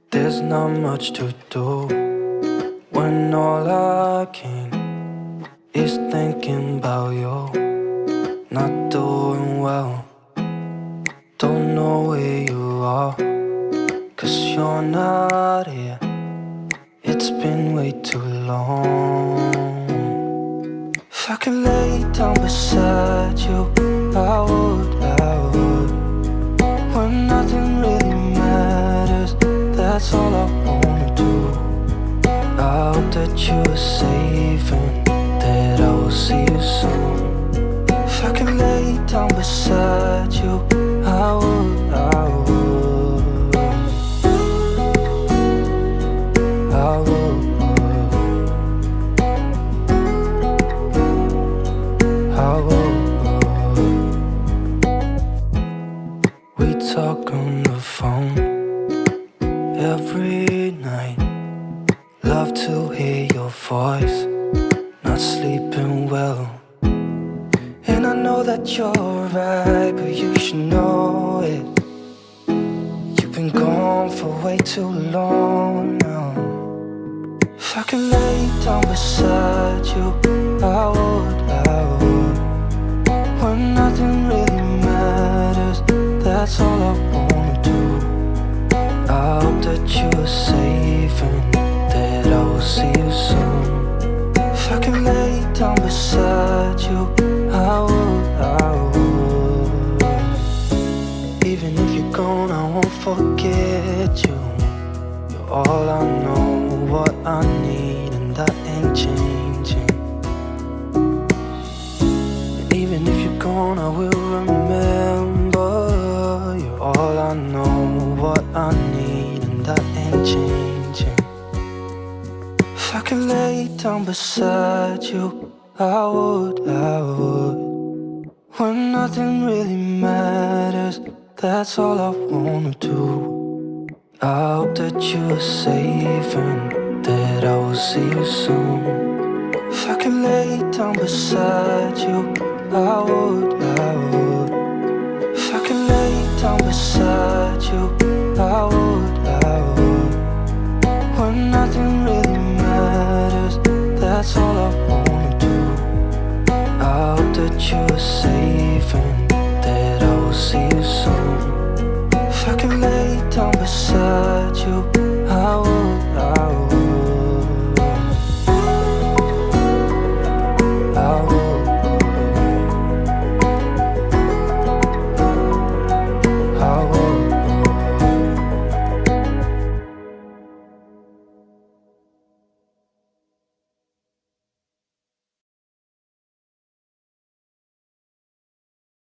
There's not much to do when all I can is thinking about you. Not doing well, don't know where you are, 'cause you're not here. It's been way too long. If I could lay down beside you, I would, when nothing really matters, that's all I wanna do. I hope that you are safe and that I will see you soon. If I could lay down beside you, I would, I would, I would, I would. We talk on the phone every night. Love to hear your voice, not sleeping well. And I know that you're right, but you should know it. You've been gone for way too long now. If I could lay down beside you, I would, I would. When nothing really matters, that's all I wanna do. I hope that you are safe and that I will see you soon. If I could lay down beside you, I would, I would. Even if you're gone, I won't forget you. You're all I know, what I need, and that ain't changing. And even if you're gone, I will remember. You're all I know, what I need, and that ain't changing. If I could lay down beside you, I would, I would. When nothing really matters, that's all I wanna do. I hope that you are safe and that I will see you soon. If I could lay down beside you, I would, I would. If I could lay down beside you, I would, I would. When nothing really matters, that's all I wanna do. I hope that you are safe and that I will see you soon. If I could lay down beside you, I would, I would.